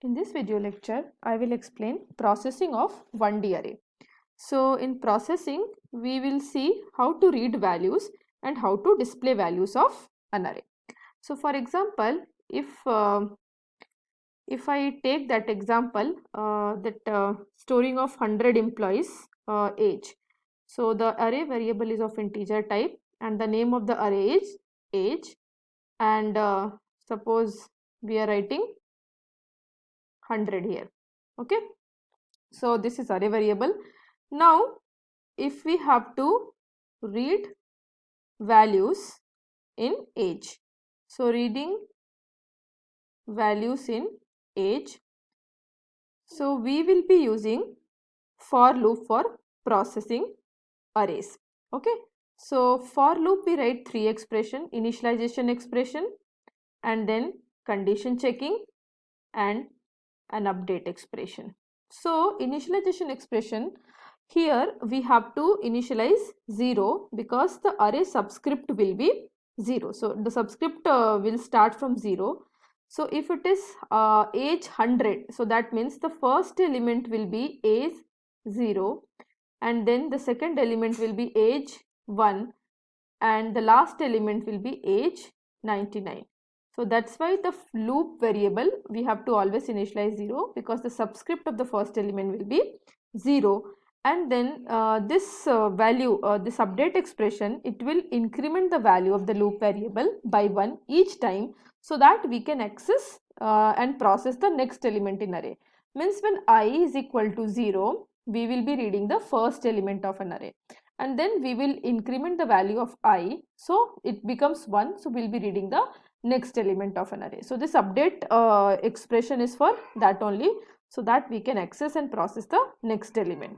In this video lecture, I will explain processing of 1D array. So in processing, we will see how to read values and how to display values of an array. So for example, if I take that example, storing of 100 employees age. So the array variable is of integer type and the name of the array is age, and suppose we are writing 100 here. Okay, so this is array variable. Now if we have to read values in age, so reading values in age, so we will be using for loop for processing arrays. Okay, so for loop we write three expression: initialization expression, and then condition checking, and an update expression. So initialization expression, here we have to initialize 0 because the array subscript will be 0. So the subscript will start from 0. So if it is age 100, so that means the first element will be age 0, and then the second element will be age 1, and the last element will be age 99. So that's why the loop variable we have to always initialize 0 because the subscript of the first element will be 0, and then this value, this update expression, it will increment the value of the loop variable by 1 each time, so that we can access and process the next element in array. Means when I is equal to 0, we will be reading the first element of an array, and then we will increment the value of I, so it becomes 1, so we will be reading the next element of an array. So this update expression is for that only, so that we can access and process the next element.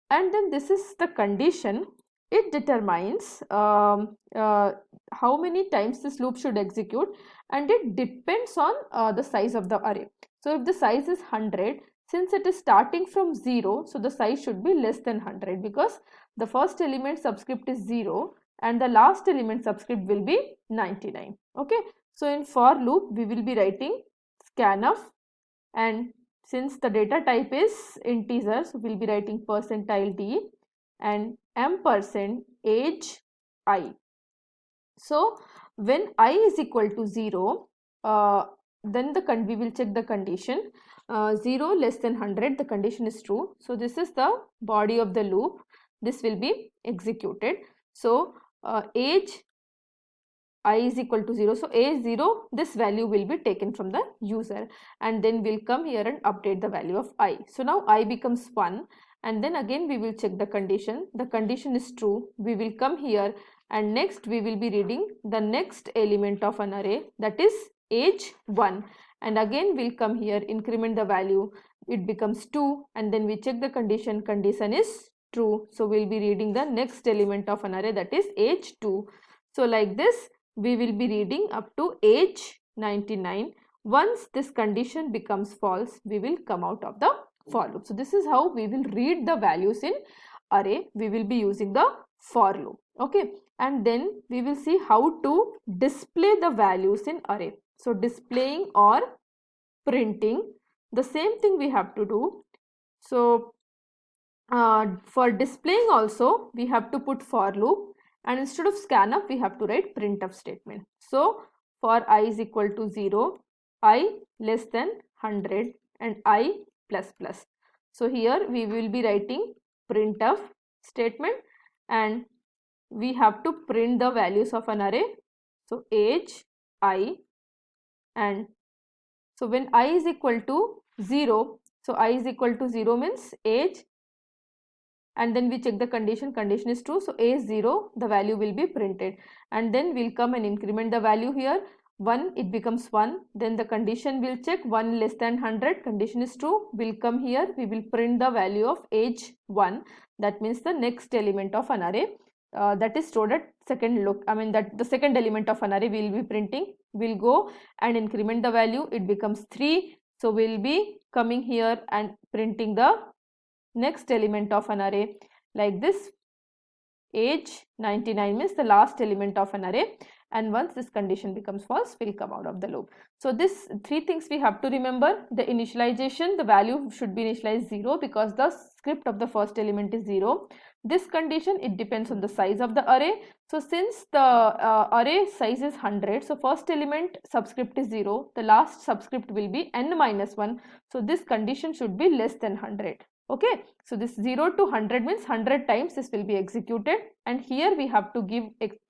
And then this is the condition. It determines how many times this loop should execute, and it depends on the size of the array. So if the size is 100, since it is starting from 0, so the size should be less than 100 because the first element subscript is 0 and the last element subscript will be 99. Okay, so in for loop we will be writing scanf, and since the data type is integer, so we will be writing %d and ampersand age I. So when I is equal to 0, then we will check the condition. 0 less than 100, the condition is true. So this is the body of the loop. This will be executed. So age I is equal to 0. So age 0, this value will be taken from the user, and then we'll come here and update the value of I. So now I becomes 1, and then again we will check the condition. The condition is true. We will come here, and next we will be reading the next element of an array, that is age 1, and again we'll come here, increment the value, it becomes 2, and then we check the condition. Condition is true, so we'll be reading the next element of an array, that is age 2. So like this we will be reading up to age 99. Once this condition becomes false, we will come out of the for loop. So this is how we will read the values in array. We will be using the for loop. Okay, and then we will see how to display the values in array. So displaying or printing, the same thing we have to do. So for displaying also we have to put for loop, and instead of scanf we have to write printf statement. So for I is equal to 0, I less than 100, and I plus plus. So here we will be writing printf statement, and we have to print the values of an array. So age I, and so when I is equal to 0, so I is equal to 0 means age, and then we check the condition. Condition is true, so age 0, the value will be printed, and then we'll come and increment the value here. 1, it becomes 1, then the condition will check 1 less than 100, condition is true, we'll come here, we will print the value of age 1, that means the next element of an array that is stored at second look, that the second element of an array we will be printing. We'll go and increment the value, it becomes 3, so we'll be coming here and printing the next element of an array like this. Age 99 means the last element of an array, and once this condition becomes false, we'll come out of the loop. So this 3 things we have to remember. The initialization, the value should be initialized 0 because the script of the first element is 0. This condition, it depends on the size of the array. So since the array size is 100, so first element subscript is 0, the last subscript will be n minus 1. So this condition should be less than 100. Okay, so this 0 to 100 means 100 times this will be executed, and here we have to give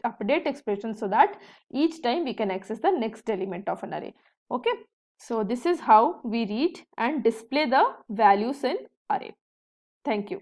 update expression so that each time we can access the next element of an array. Okay, so this is how we read and display the values in array. Thank you.